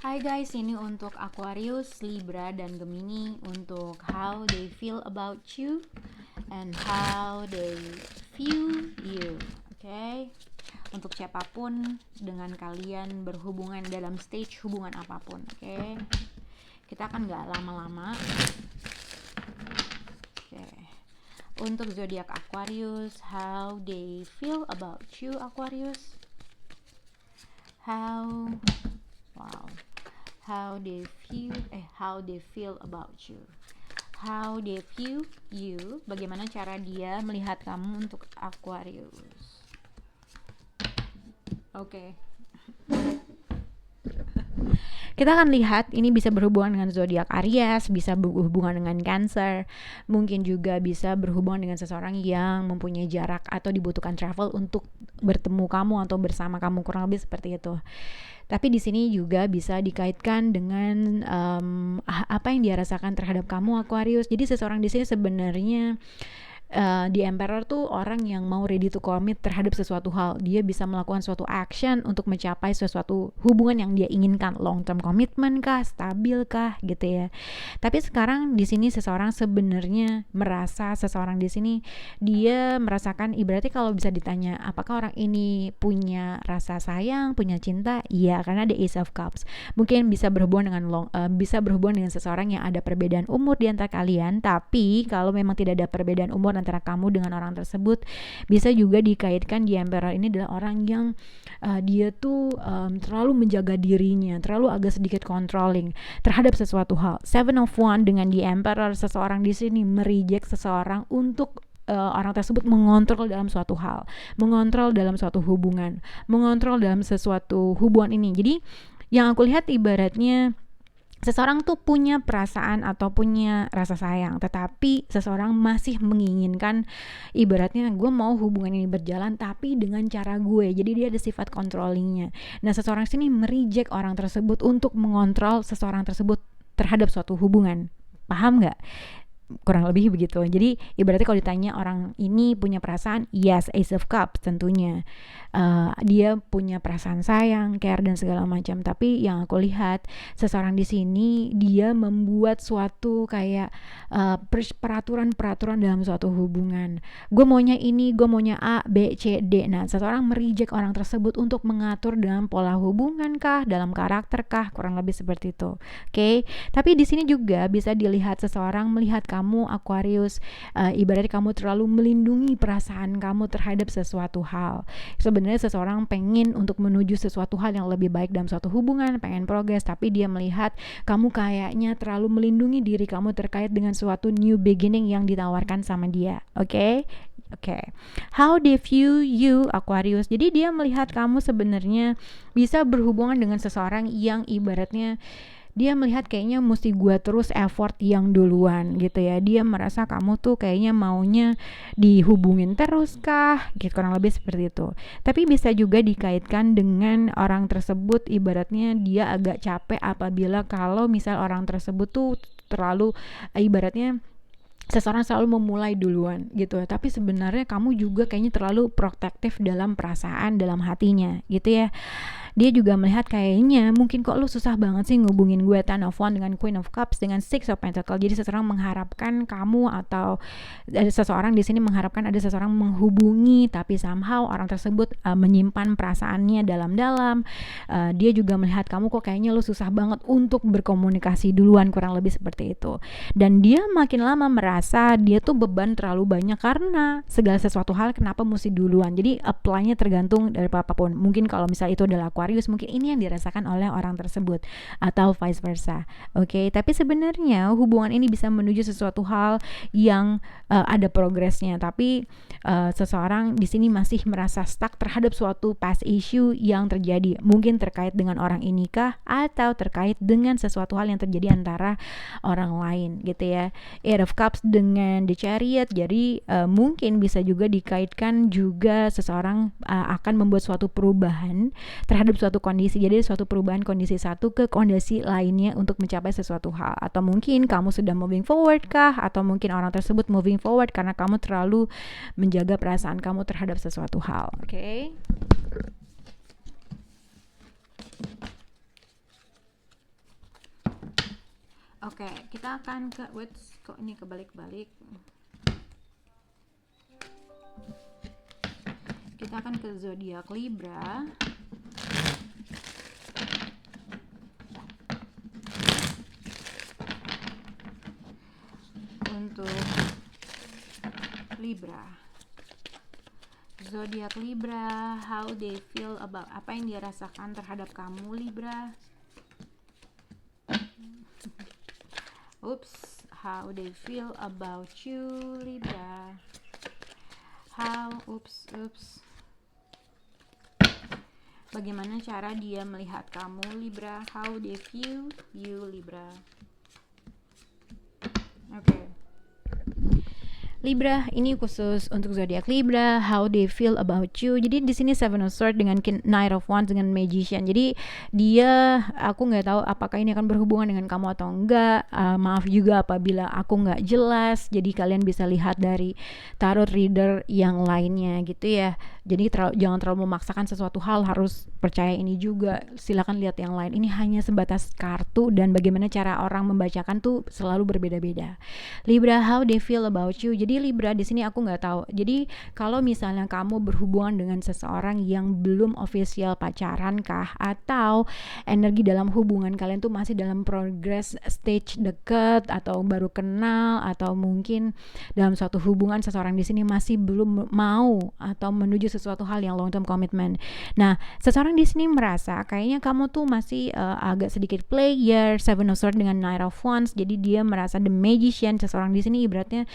Hai guys, ini untuk Aquarius, Libra, dan Gemini untuk how they feel about you and how they view you. Oke. Untuk siapapun dengan kalian berhubungan dalam stage hubungan apapun, oke. Kita akan nggak lama-lama. Oke. Untuk zodiak Aquarius, how they feel about you Aquarius. How they feel about you, how they view you, bagaimana cara dia melihat kamu untuk Aquarius. Oke. Kita akan lihat ini bisa berhubungan dengan zodiak Aries, bisa berhubungan dengan Cancer, mungkin juga bisa berhubungan dengan seseorang yang mempunyai jarak atau dibutuhkan travel untuk bertemu kamu atau bersama kamu, kurang lebih seperti itu. Tapi di sini juga bisa dikaitkan dengan apa yang dia rasakan terhadap kamu Aquarius. Jadi seseorang di sini sebenarnya the Emperor tuh orang yang mau ready to commit terhadap sesuatu hal. Dia bisa melakukan suatu action untuk mencapai sesuatu hubungan yang dia inginkan, long term commitment kah, stabil kah, gitu ya. Tapi sekarang di sini seseorang sebenarnya merasa, seseorang di sini dia merasakan, ibaratnya kalau bisa ditanya apakah orang ini punya rasa sayang, punya cinta, iya, karena ada Ace of Cups. Mungkin bisa berhubungan dengan dengan seseorang yang ada perbedaan umur di antara kalian. Tapi kalau memang tidak ada perbedaan umur antara kamu dengan orang tersebut, bisa juga dikaitkan di Emperor ini adalah orang yang dia tuh terlalu menjaga dirinya, terlalu agak sedikit controlling terhadap sesuatu hal. Seven of Wands dengan di Emperor, seseorang di sini mereject seseorang untuk orang tersebut mengontrol dalam suatu hal, mengontrol dalam suatu hubungan, mengontrol dalam sesuatu hubungan ini. Jadi yang aku lihat ibaratnya seseorang tuh punya perasaan atau punya rasa sayang, tetapi seseorang masih menginginkan, ibaratnya gue mau hubungan ini berjalan tapi dengan cara gue. Jadi dia ada sifat controllingnya. Nah, seseorang sini mereject orang tersebut untuk mengontrol seseorang tersebut terhadap suatu hubungan. Paham nggak? Kurang lebih begitu. Jadi ibaratnya kalau ditanya orang ini punya perasaan, yes, Ace of Cups tentunya. Dia punya perasaan sayang, care dan segala macam. Tapi yang aku lihat seseorang di sini dia membuat suatu kayak peraturan dalam suatu hubungan. Gue maunya ini, gue maunya A, B, C, D. Nah, seseorang mereject orang tersebut untuk mengatur dalam pola hubungan kah, dalam karakter kah, kurang lebih seperti itu. Oke. Tapi di sini juga bisa dilihat seseorang melihat kamu Aquarius, ibaratnya kamu terlalu melindungi perasaan kamu terhadap sesuatu hal. Sebenarnya seseorang pengen untuk menuju sesuatu hal yang lebih baik dalam suatu hubungan, pengen progres, tapi dia melihat kamu kayaknya terlalu melindungi diri kamu terkait dengan suatu new beginning yang ditawarkan sama dia. Oke. How they view you Aquarius. Jadi dia melihat kamu sebenarnya bisa berhubungan dengan seseorang yang ibaratnya dia melihat kayaknya mesti gue terus effort yang duluan gitu ya. Dia merasa kamu tuh kayaknya maunya dihubungin terus kah, gitu, kurang lebih seperti itu. Tapi bisa juga dikaitkan dengan orang tersebut, ibaratnya dia agak capek apabila kalau misal orang tersebut tuh terlalu ibaratnya seseorang selalu memulai duluan gitu. Tapi sebenarnya kamu juga kayaknya terlalu protektif dalam perasaan, dalam hatinya gitu ya. Dia juga melihat kayaknya mungkin kok lu susah banget sih ngubungin gue, Ten of Wands dengan Queen of Cups dengan Six of Pentacles. Jadi seseorang mengharapkan kamu atau ada seseorang di sini mengharapkan ada seseorang menghubungi, tapi somehow orang tersebut menyimpan perasaannya dalam-dalam. Dia juga melihat kamu kok kayaknya lu susah banget untuk berkomunikasi duluan, kurang lebih seperti itu. Dan dia makin lama merasa dia tuh beban terlalu banyak karena segala sesuatu hal kenapa mesti duluan. Jadi apply-nya tergantung dari apapun. Mungkin kalau misal itu adalah Aquarius, mungkin ini yang dirasakan oleh orang tersebut atau vice versa. Oke, tapi sebenarnya hubungan ini bisa menuju sesuatu hal yang ada progresnya, tapi seseorang di sini masih merasa stuck terhadap suatu past issue yang terjadi, mungkin terkait dengan orang ini kah atau terkait dengan sesuatu hal yang terjadi antara orang lain gitu ya. Eight of Cups dengan The Chariot, jadi mungkin bisa juga dikaitkan juga seseorang akan membuat suatu perubahan terhadap suatu kondisi. Jadi suatu perubahan kondisi satu ke kondisi lainnya untuk mencapai sesuatu hal. Atau mungkin kamu sudah moving forward kah, atau mungkin orang tersebut moving forward karena kamu terlalu menjaga perasaan kamu terhadap sesuatu hal. Oke. Oke, kita akan ke kok ini kebalik-balik. Kita akan ke zodiak Libra. Untuk Libra, zodiak Libra, how they feel about, apa yang dia rasakan terhadap kamu Libra. Oops, how they feel about you Libra. Bagaimana cara dia melihat kamu Libra, how they view you Libra. Oke. Libra, ini khusus untuk zodiak Libra, how they feel about you. Jadi di sini Seven of Swords dengan Knight of Wands dengan Magician. Jadi dia, aku nggak tahu apakah ini akan berhubungan dengan kamu atau enggak. Maaf juga apabila aku nggak jelas. Jadi kalian bisa lihat dari tarot reader yang lainnya gitu ya. Jadi jangan terlalu memaksakan sesuatu hal harus percaya ini juga. Silakan lihat yang lain. Ini hanya sebatas kartu dan bagaimana cara orang membacakan tuh selalu berbeda-beda. Libra, how they feel about you. Jadi Libra di sini aku nggak tahu. Jadi kalau misalnya kamu berhubungan dengan seseorang yang belum official pacaran kah, atau energi dalam hubungan kalian tuh masih dalam progress stage deket atau baru kenal, atau mungkin dalam suatu hubungan seseorang di sini masih belum mau atau menuju sesuatu hal yang long term commitment. Nah, seseorang di sini merasa kayaknya kamu tuh masih agak sedikit player, Seven of Swords dengan Knight of Wands. Jadi dia merasa the magician. Seseorang di sini ibaratnya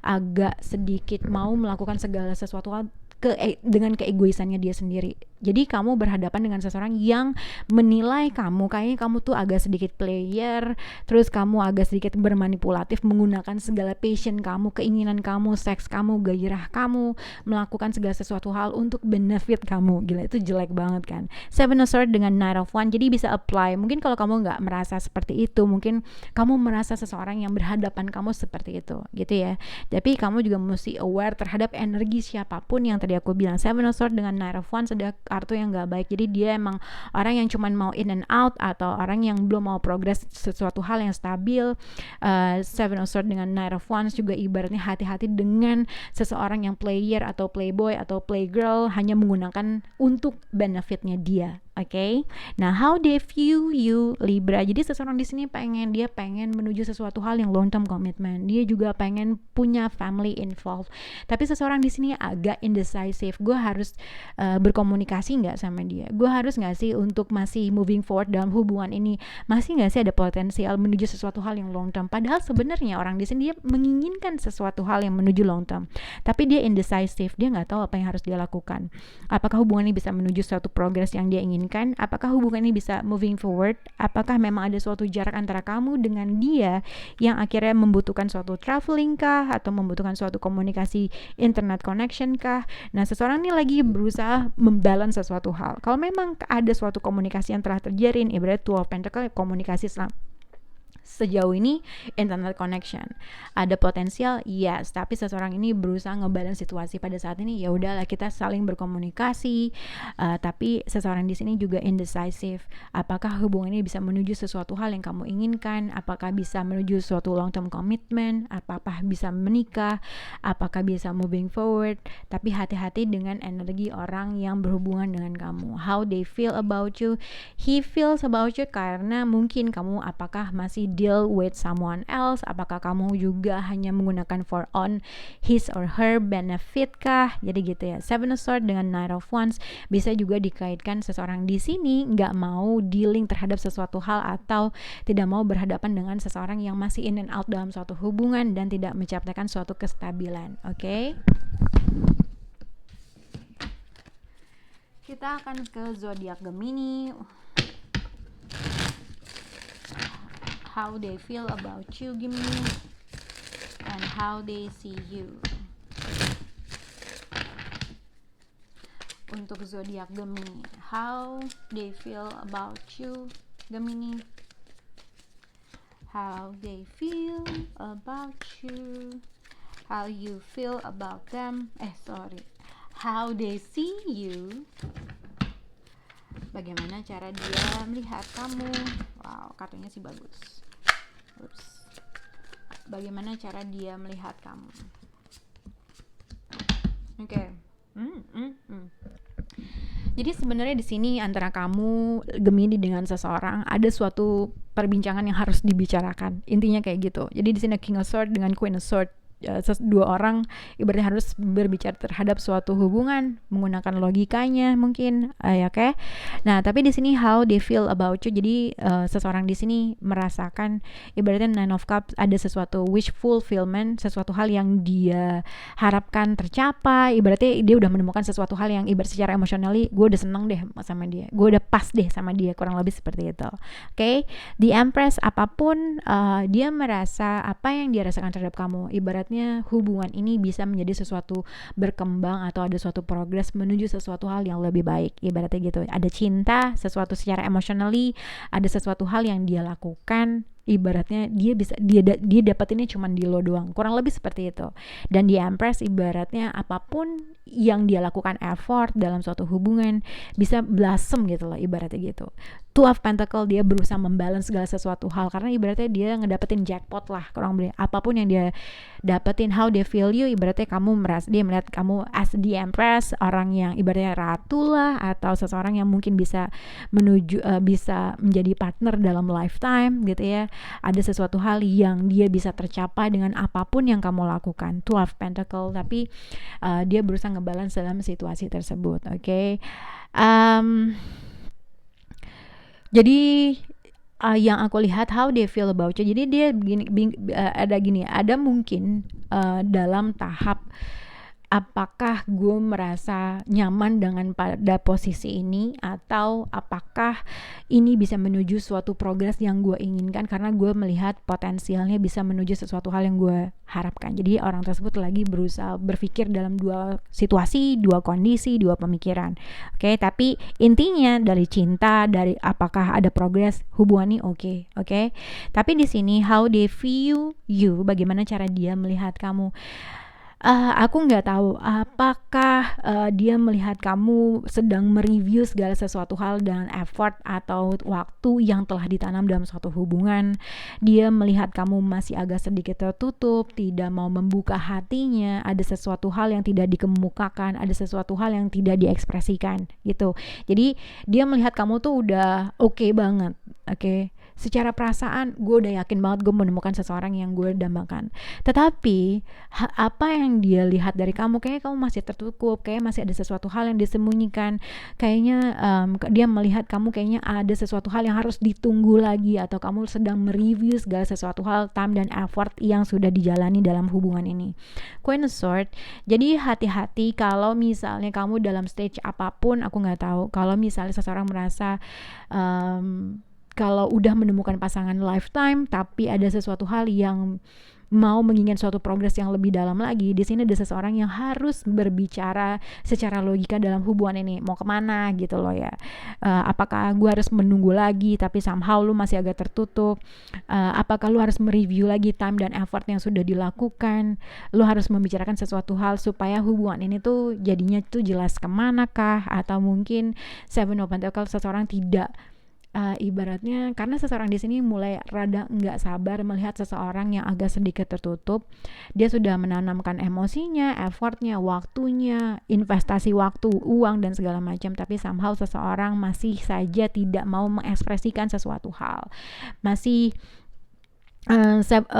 agak sedikit mau melakukan segala sesuatu hal dengan keegoisannya dia sendiri. Jadi kamu berhadapan dengan seseorang yang menilai kamu kayaknya kamu tuh agak sedikit player, terus kamu agak sedikit bermanipulatif, menggunakan segala passion kamu, keinginan kamu, seks kamu, gairah kamu, melakukan segala sesuatu hal untuk benefit kamu. Gila, itu jelek banget kan. Seven of Swords dengan Knight of Wands, jadi bisa apply. Mungkin kalau kamu nggak merasa seperti itu, mungkin kamu merasa seseorang yang berhadapan kamu seperti itu gitu ya. Tapi kamu juga mesti aware terhadap energi siapapun yang tadi aku bilang. Seven of Swords dengan Knight of Wands ada kartu yang gak baik. Jadi dia emang orang yang cuman mau in and out, atau orang yang belum mau progress sesuatu hal yang stabil. Seven of Swords dengan Knight of Wands juga ibaratnya hati-hati dengan seseorang yang player atau playboy atau playgirl hanya menggunakan untuk benefitnya dia. Oke. Nah, how they view you Libra. Jadi seseorang di sini pengen menuju sesuatu hal yang long term commitment. Dia juga pengen punya family involved. Tapi seseorang di sini agak indecisive. Gue harus berkomunikasi nggak sama dia? Gue harus nggak sih untuk masih moving forward dalam hubungan ini? Masih nggak sih ada potensial menuju sesuatu hal yang long term? Padahal sebenarnya orang di sini dia menginginkan sesuatu hal yang menuju long term. Tapi dia indecisive. Dia nggak tahu apa yang harus dia lakukan. Apakah hubungan ini bisa menuju suatu progress yang dia inginkan? Apakah hubungan ini bisa moving forward? Apakah memang ada suatu jarak antara kamu dengan dia yang akhirnya membutuhkan suatu traveling kah, atau membutuhkan suatu komunikasi internet connection kah? Nah, seseorang ini lagi berusaha membalance sesuatu hal. Kalau memang ada suatu komunikasi yang telah terjalin, ibarat Two of Pentacles, komunikasi sejauh ini internet connection ada potensial, yes, tapi seseorang ini berusaha ngebalance situasi pada saat ini. Ya udahlah, kita saling berkomunikasi, tapi seseorang di sini juga indecisive. Apakah hubungan ini bisa menuju sesuatu hal yang kamu inginkan? Apakah bisa menuju suatu long term commitment? Apakah bisa menikah? Apakah bisa moving forward? Tapi hati-hati dengan energi orang yang berhubungan dengan kamu. How they feel about you? He feels about you karena mungkin kamu apakah masih deal with someone else? Apakah kamu juga hanya menggunakan for on his or her benefit kah? Jadi gitu ya. Seven of Swords dengan Knight of Wands bisa juga dikaitkan seseorang di sini nggak mau dealing terhadap sesuatu hal, atau tidak mau berhadapan dengan seseorang yang masih in and out dalam suatu hubungan dan tidak menciptakan suatu kestabilan. Oke? Kita akan ke zodiak Gemini. How they feel about you Gemini, and how they see you. Untuk zodiak Gemini, how they feel about you Gemini, how they feel about you, how you feel about them, how they see you. Bagaimana cara dia melihat kamu? Wow, kartunya sih bagus. Bagaimana cara dia melihat kamu? Oke. Jadi sebenarnya di sini antara kamu Gemini dengan seseorang ada suatu perbincangan yang harus dibicarakan. Intinya kayak gitu. Jadi di sini King of Swords dengan Queen of Swords, dua orang ibaratnya harus berbicara terhadap suatu hubungan menggunakan logikanya mungkin, ya oke. Nah tapi di sini how they feel about you. Jadi seseorang di sini merasakan ibaratnya Nine of Cups, ada sesuatu wish fulfillment, sesuatu hal yang dia harapkan tercapai. Ibaratnya dia udah menemukan sesuatu hal yang ibarat secara emotionally, gue udah seneng deh sama dia, gue udah pas deh sama dia, kurang lebih seperti itu. Oke. The Empress, apapun dia merasa apa yang dia rasakan terhadap kamu, ibaratnya hubungan ini bisa menjadi sesuatu berkembang atau ada suatu progres menuju sesuatu hal yang lebih baik, ibaratnya gitu. Ada cinta, sesuatu secara emotionally, ada sesuatu hal yang dia lakukan, ibaratnya dia dapetinnya cuman di lo doang, kurang lebih seperti itu. Dan di Empress ibaratnya apapun yang dia lakukan effort dalam suatu hubungan bisa blossom gitu loh, ibaratnya gitu. Two of Pentacle, dia berusaha membalance segala sesuatu hal karena ibaratnya dia ngedapetin jackpot lah, kurang lebih apapun yang dia dapetin. How they feel you, ibaratnya dia melihat kamu as the Empress, orang yang ibaratnya ratu lah, atau seseorang yang mungkin bisa bisa menjadi partner dalam lifetime gitu ya. Ada sesuatu hal yang dia bisa tercapai dengan apapun yang kamu lakukan. Two of Pentacle, tapi dia berusaha ngebalance dalam situasi tersebut. Oke. Jadi yang aku lihat how they feel about you. Jadi dia ada mungkin dalam tahap apakah gue merasa nyaman dengan pada posisi ini, atau apakah ini bisa menuju suatu progres yang gue inginkan karena gue melihat potensialnya bisa menuju sesuatu hal yang gue harapkan. Jadi orang tersebut lagi berusaha berpikir dalam dua situasi, dua kondisi, dua pemikiran. Oke, tapi intinya dari cinta, dari apakah ada progres hubungan ini, oke. Tapi di sini how they view you, bagaimana cara dia melihat kamu. Aku nggak tahu apakah dia melihat kamu sedang mereview segala sesuatu hal dengan effort atau waktu yang telah ditanam dalam suatu hubungan. Dia melihat kamu masih agak sedikit tertutup, tidak mau membuka hatinya, ada sesuatu hal yang tidak dikemukakan, ada sesuatu hal yang tidak diekspresikan gitu. Jadi dia melihat kamu tuh udah oke banget, oke. Secara perasaan gue udah yakin banget gue menemukan seseorang yang gue dambakan. Tetapi apa yang dia lihat dari kamu, kayaknya kamu masih tertutup, kayak masih ada sesuatu hal yang disembunyikan. Kayaknya dia melihat kamu kayaknya ada sesuatu hal yang harus ditunggu lagi, atau kamu sedang mereview segala sesuatu hal, time dan effort yang sudah dijalani dalam hubungan ini. Queen of Swords. Jadi hati-hati kalau misalnya kamu dalam stage apapun, aku nggak tahu. Kalau misalnya seseorang merasa kalau udah menemukan pasangan lifetime tapi ada sesuatu hal yang mau menginginkan suatu progres yang lebih dalam lagi, di sini ada seseorang yang harus berbicara secara logika dalam hubungan ini, mau kemana gitu loh ya. Apakah gue harus menunggu lagi tapi somehow lu masih agak tertutup, apakah lu harus mereview lagi time dan effort yang sudah dilakukan, lu harus membicarakan sesuatu hal supaya hubungan ini tuh jadinya tuh jelas kemana kah, atau mungkin Seven of Pentacles, seseorang tidak ibaratnya karena seseorang di sini mulai rada nggak sabar melihat seseorang yang agak sedikit tertutup. Dia sudah menanamkan emosinya, effortnya, waktunya, investasi waktu, uang dan segala macam, tapi somehow seseorang masih saja tidak mau mengekspresikan sesuatu hal. Masih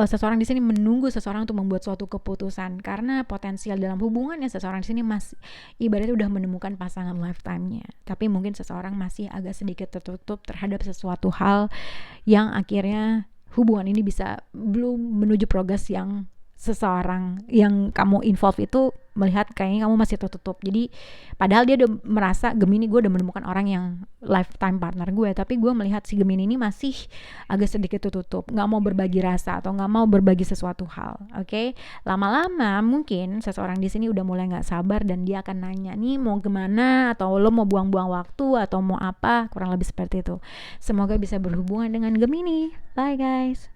seseorang di sini menunggu seseorang untuk membuat suatu keputusan karena potensial dalam hubungannya seseorang di sini masih ibaratnya udah menemukan pasangan lifetime-nya, tapi mungkin seseorang masih agak sedikit tertutup terhadap sesuatu hal yang akhirnya hubungan ini bisa belum menuju progres yang seseorang yang kamu involve itu melihat kayaknya kamu masih tertutup. Jadi padahal dia udah merasa Gemini, gue udah menemukan orang yang lifetime partner gue, tapi gue melihat si Gemini ini masih agak sedikit tertutup, nggak mau berbagi rasa atau nggak mau berbagi sesuatu hal. Oke. Lama-lama mungkin seseorang di sini udah mulai nggak sabar dan dia akan nanya nih mau kemana, atau lo mau buang-buang waktu atau mau apa, kurang lebih seperti itu. Semoga bisa berhubungan dengan Gemini. Bye guys.